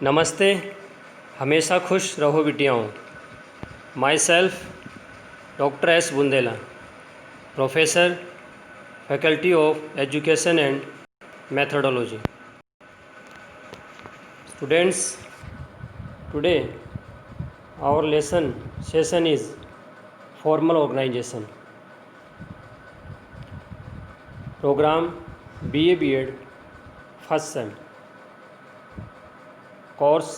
नमस्ते। हमेशा खुश रहो बिटियाओं। Myself doctor S Bundela, professor, faculty of education and methodology. Students, today our lesson session is formal organization. Program BA B.Ed first sem. Course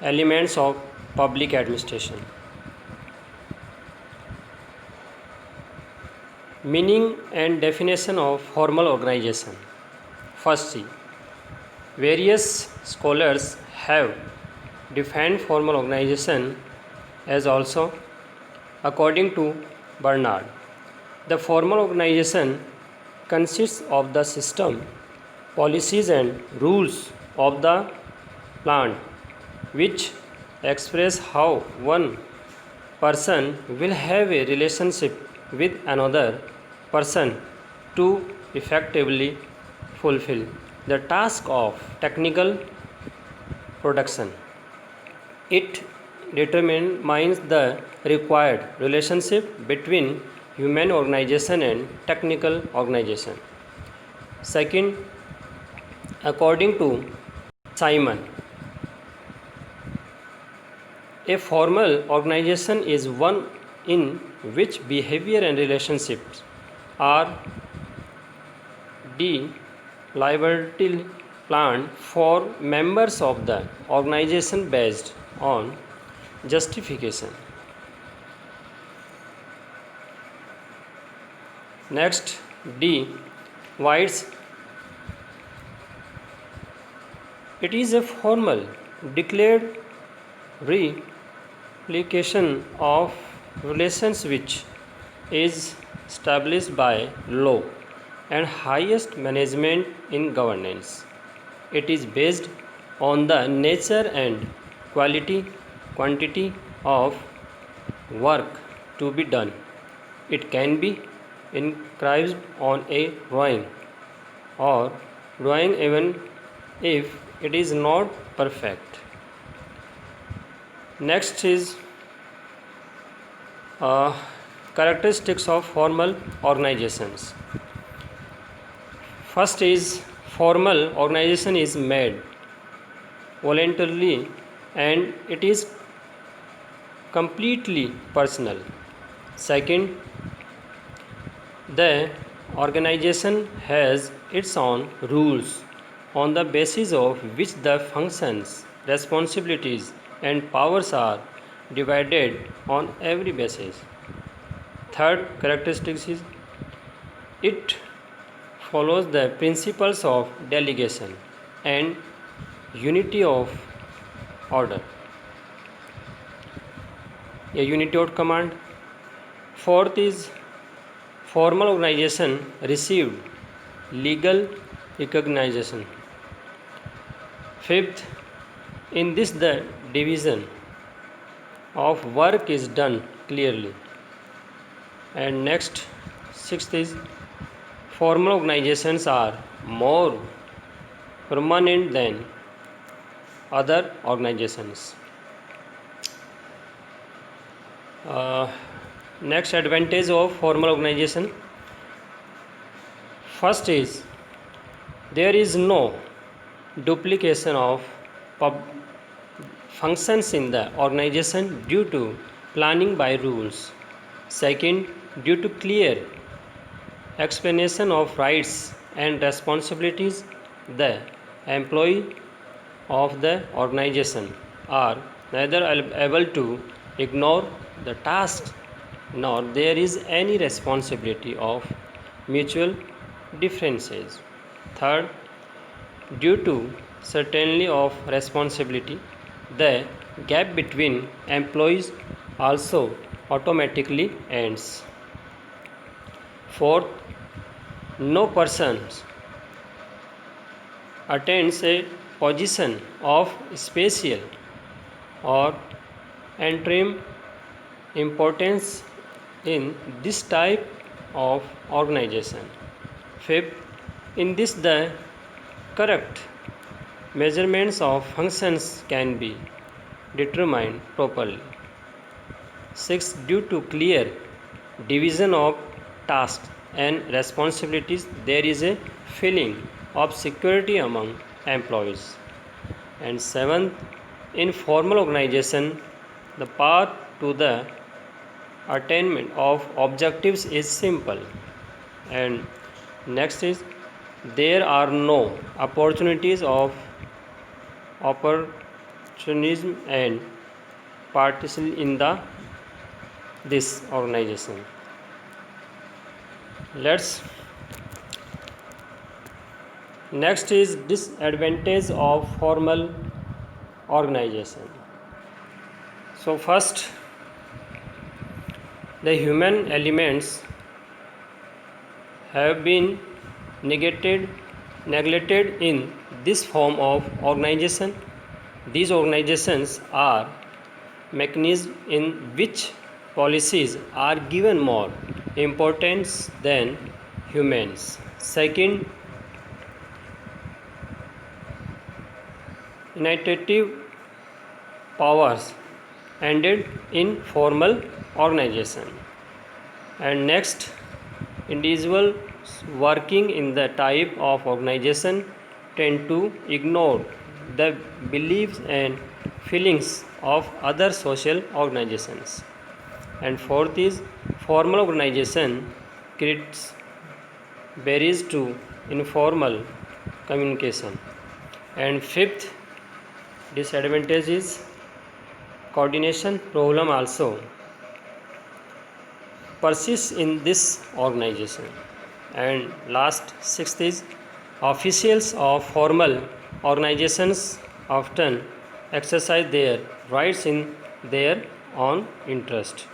Elements of Public Administration. Meaning and definition of formal organization. First, see. Various scholars have defined formal organization as also according to Bernard. The formal organization consists of the system, policies and rules of the plant which express how one person will have a relationship with another person to effectively fulfill the task of technical production. It determines the required relationship between human organization and technical organization. Second, according to Simon, a formal organization is one in which behavior and relationships are deliberately planned for members of the organization based on justification. Next, D. White's. It is a formal, declared replication of relations which is established by law and highest management in governance. It is based on the nature and quantity of work to be done. It can be inscribed on a drawing even if it is not perfect. Next is characteristics of formal organizations. First is formal organization is made voluntarily and it is completely personal. Second, the organization has its own rules on the basis of which the functions, responsibilities and powers are divided on every basis. Third characteristic is it follows the principles of delegation and unity of order. A unity of command. Fourth is formal organization received legal recognition. Fifth, in this the division of work is done clearly. And next, sixth is formal organizations are more permanent than other organizations. Next advantage of formal organization. First is there is no duplication of functions in the organization due to planning by rules. Second, due to clear explanation of rights and responsibilities, the employee of the organization are neither able to ignore the tasks nor there is any responsibility of mutual differences. Third, due to certainty of responsibility, the gap between employees also automatically ends. Fourth, no person attains a position of spatial or interim importance in this type of organization. Fifth, in this the correct measurements of functions can be determined properly. 6. Due to clear division of tasks and responsibilities, there is a feeling of security among employees. And 7th, in formal organization, the path to the attainment of objectives is simple. And next is, there are no opportunities of opportunism and participation in this organization. Next is disadvantage of formal organization. So first, the human elements have been neglected in this form of organization. These organizations are mechanisms in which policies are given more importance than humans. Second, initiative powers ended in formal organization. And next, individuals working in the type of organization tend to ignore the beliefs and feelings of other social organizations. And fourth is, formal organization creates barriers to informal communication. And fifth disadvantage is coordination problem also persists in this organization. And last, sixth is, officials of formal organizations often exercise their rights in their own interest.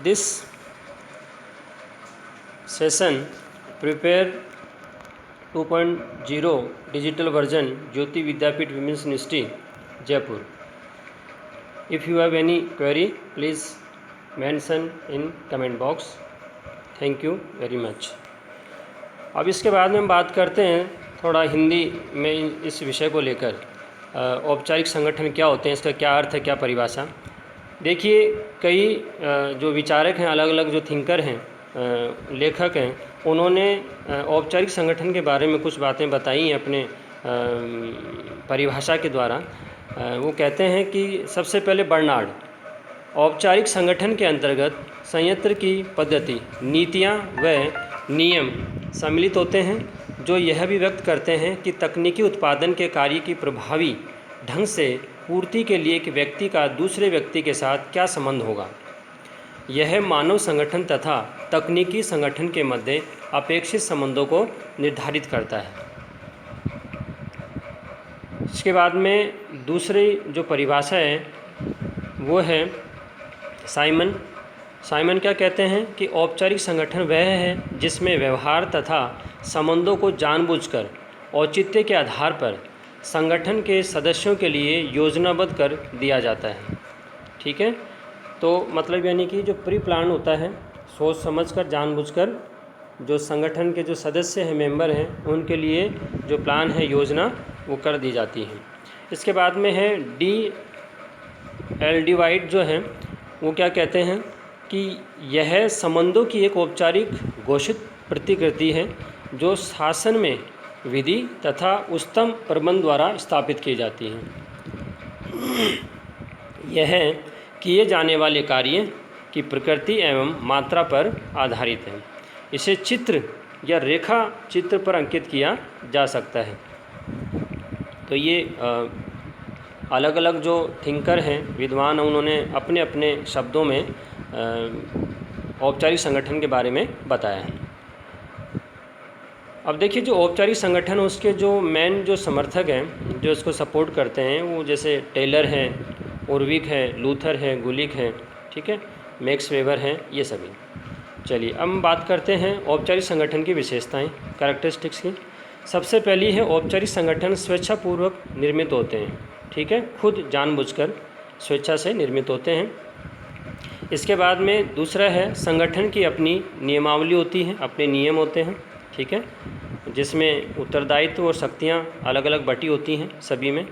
This session prepare 2.0 digital version, Jyoti Vidyapeeth Women's University, Jaipur. If you have any query, please mention in comment box. Thank you very much. अब इसके बाद में हम बात करते हैं थोड़ा हिंदी में इस विषय को लेकर, औपचारिक संगठन क्या होते हैं, इसका क्या अर्थ है, क्या परिभाषा। देखिए, कई जो विचारक हैं, अलग अलग जो थिंकर हैं, लेखक हैं, उन्होंने औपचारिक संगठन के बारे में कुछ बातें बताई हैं अपने परिभाषा के द्वारा। वो कहते हैं कि सबसे पहले बर्नार्ड, औपचारिक संगठन के अंतर्गत संयंत्र की पद्धति, नीतियाँ व नियम सम्मिलित होते हैं जो यह भी व्यक्त करते हैं कि तकनीकी उत्पादन के कार्य की प्रभावी ढंग से पूर्ति के लिए एक व्यक्ति का दूसरे व्यक्ति के साथ क्या संबंध होगा। यह मानव संगठन तथा तकनीकी संगठन के मध्य अपेक्षित संबंधों को निर्धारित करता है। इसके बाद में दूसरी जो परिभाषा है वो है साइमन क्या कहते हैं कि औपचारिक संगठन वह है जिसमें व्यवहार तथा संबंधों को जानबूझकर औचित्य के आधार पर संगठन के सदस्यों के लिए योजनाबद्ध कर दिया जाता है। ठीक है, तो मतलब यानी कि जो प्री प्लान होता है, सोच समझकर जानबूझकर जो संगठन के जो सदस्य हैं, मेंबर हैं, उनके लिए जो प्लान है, योजना वो कर दी जाती है। इसके बाद में है डिवाइड जो है वो क्या कहते हैं कि यह संबंधों की एक औपचारिक घोषित प्रतिकृति है जो शासन में विधि तथा उच्चतम प्रबंध द्वारा स्थापित की जाती है। यह किए जाने वाले कार्य की प्रकृति एवं मात्रा पर आधारित है। इसे चित्र या रेखा चित्र पर अंकित किया जा सकता है। तो ये अलग अलग जो थिंकर हैं, विद्वान हैं, उन्होंने अपने अपने शब्दों में औपचारिक संगठन के बारे में बताया है। अब देखिए, जो औपचारिक संगठन उसके जो मेन जो समर्थक हैं, जो इसको सपोर्ट करते हैं, वो जैसे टेलर हैं, ओरविक है, लूथर है, गुलिक है, ठीक है, मैक्स वेबर हैं, ये सभी। चलिए अब हम बात करते हैं औपचारिक संगठन की विशेषताएं, कैरेक्टरिस्टिक्स की। सबसे पहली है औपचारिक संगठन स्वेच्छापूर्वक निर्मित होते हैं। ठीक है, खुद जानबूझकर स्वेच्छा से निर्मित होते हैं। इसके बाद में दूसरा है संगठन की अपनी नियमावली होती है, अपने नियम होते हैं। ठीक है, जिसमें उत्तरदायित्व और शक्तियाँ अलग अलग बटी होती हैं सभी में।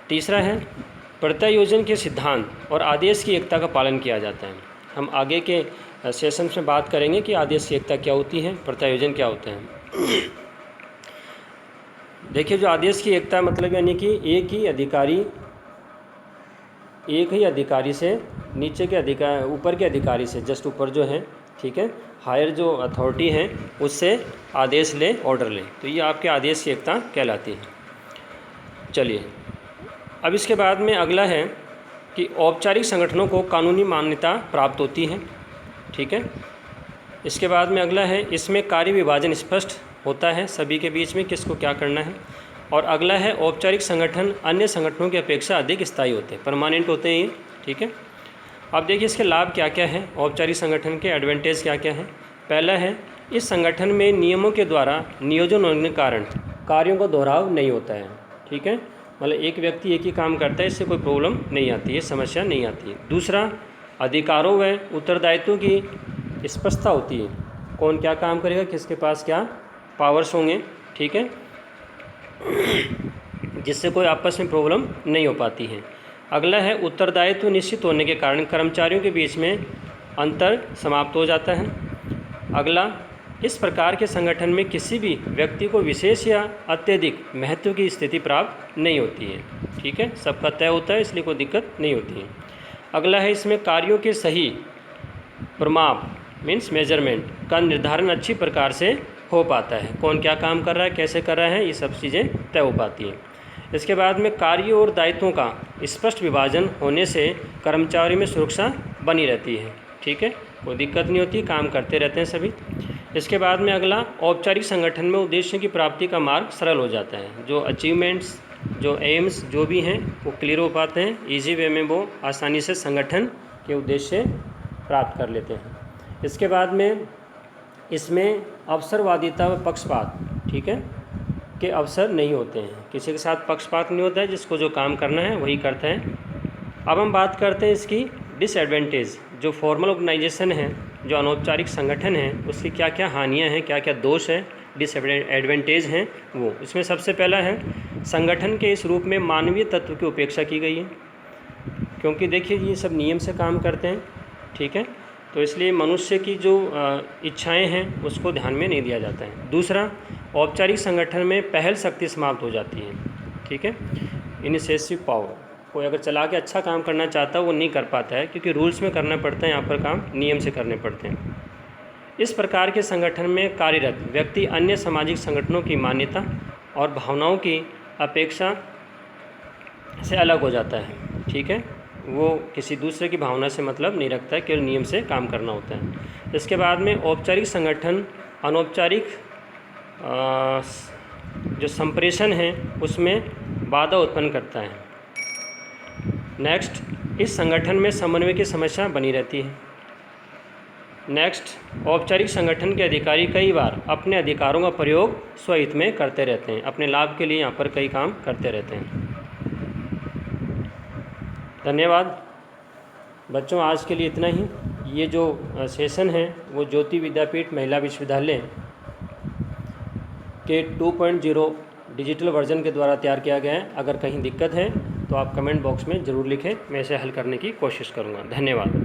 तीसरा है प्रत्यायोजन के सिद्धांत और आदेश की एकता का पालन किया जाता है। हम आगे के सेशंस में बात करेंगे कि आदेश की एकता क्या होती है, प्रत्यायोजन क्या होते हैं। देखिए, जो आदेश की एकता मतलब यानी कि एक ही अधिकारी से नीचे के ऊपर के अधिकारी से, जस्ट ऊपर जो है, ठीक है, हायर जो अथॉरिटी है उससे आदेश ले, ऑर्डर ले, तो ये आपके आदेश की एकता कहलाती है। चलिए, अब इसके बाद में अगला है कि औपचारिक संगठनों को कानूनी मान्यता प्राप्त होती है, ठीक है। इसके बाद में अगला है, इसमें कार्य विभाजन स्पष्ट होता है सभी के बीच में किसको क्या करना है। और अगला है औपचारिक संगठन अन्य संगठनों की अपेक्षा अधिक स्थायी होते हैं, परमानेंट होते हैं ये, ठीक है। अब देखिए इसके लाभ क्या क्या है, औपचारिक संगठन के एडवांटेज क्या क्या है। पहला है, इस संगठन में नियमों के द्वारा नियोजन होने के कारण कार्यों का दोहराव नहीं होता है, ठीक है। मतलब एक व्यक्ति एक ही काम करता है, इससे कोई प्रॉब्लम नहीं आती है, समस्या नहीं आती है। दूसरा, अधिकारों व उत्तरदायित्वों की स्पष्टता होती है, कौन क्या काम करेगा, किसके पास क्या पावर्स होंगे, ठीक है, जिससे कोई आपस में प्रॉब्लम नहीं हो पाती है। अगला है, उत्तरदायित्व निश्चित होने के कारण कर्मचारियों के बीच में अंतर समाप्त हो जाता है। अगला, इस प्रकार के संगठन में किसी भी व्यक्ति को विशेष या अत्यधिक महत्व की स्थिति प्राप्त नहीं होती है, ठीक है, सबका तय होता है, इसलिए कोई दिक्कत नहीं होती है। अगला है, इसमें कार्यों के सही परिमाप मीन्स मेजरमेंट का निर्धारण अच्छी प्रकार से हो पाता है, कौन क्या काम कर रहा है, कैसे कर रहा है, ये सब चीज़ें तय हो पाती हैं। इसके बाद में कार्य और दायित्वों का स्पष्ट विभाजन होने से कर्मचारी में सुरक्षा बनी रहती है, ठीक है, कोई दिक्कत नहीं होती, काम करते रहते हैं सभी। इसके बाद में अगला, औपचारिक संगठन में उद्देश्य की प्राप्ति का मार्ग सरल हो जाता है, जो अचीवमेंट्स, जो एम्स जो भी हैं वो क्लियर हो पाते हैं, ईजी वे में वो आसानी से संगठन के उद्देश्य प्राप्त कर लेते हैं। इसके बाद में इसमें अवसरवादिता व पक्षपात, ठीक है, के अवसर नहीं होते हैं, किसी के साथ पक्षपात नहीं होता है, जिसको जो काम करना है वही करता है। अब हम बात करते हैं इसकी डिसएडवांटेज, जो फॉर्मल ऑर्गेनाइजेशन है, जो अनौपचारिक संगठन है, उसकी क्या क्या हानियां हैं, क्या क्या दोष हैं, डिसएडवांटेज हैं वो। इसमें सबसे पहला है, संगठन के इस रूप में मानवीय तत्व की उपेक्षा की गई है, क्योंकि देखिए ये सब नियम से काम करते हैं, ठीक है, तो इसलिए मनुष्य की जो इच्छाएं हैं उसको ध्यान में नहीं दिया जाता है। दूसरा, औपचारिक संगठन में पहल शक्ति समाप्त हो जाती है, ठीक है, इनिशिएटिव पावर, कोई अगर चला के अच्छा काम करना चाहता है वो नहीं कर पाता है, क्योंकि रूल्स में करना पड़ता है, यहाँ पर काम नियम से करने पड़ते हैं। इस प्रकार के संगठन में कार्यरत व्यक्ति अन्य सामाजिक संगठनों की मान्यता और भावनाओं की अपेक्षा से अलग हो जाता है, ठीक है, वो किसी दूसरे की भावना से मतलब नहीं रखता है, केवल नियम से काम करना होता है। इसके बाद में औपचारिक संगठन अनौपचारिक जो संप्रेषण है उसमें बाधा उत्पन्न करता है। नेक्स्ट, इस संगठन में समन्वय की समस्या बनी रहती है। नेक्स्ट, औपचारिक संगठन के अधिकारी कई बार अपने अधिकारों का प्रयोग स्वहित में करते रहते हैं, अपने लाभ के लिए यहाँ पर कई काम करते रहते हैं। धन्यवाद बच्चों, आज के लिए इतना ही। ये जो सेशन है वो ज्योति विद्यापीठ महिला विश्वविद्यालय के 2.0 डिजिटल वर्जन के द्वारा तैयार किया गया है। अगर कहीं दिक्कत है तो आप कमेंट बॉक्स में ज़रूर लिखें, मैं इसे हल करने की कोशिश करूँगा। धन्यवाद।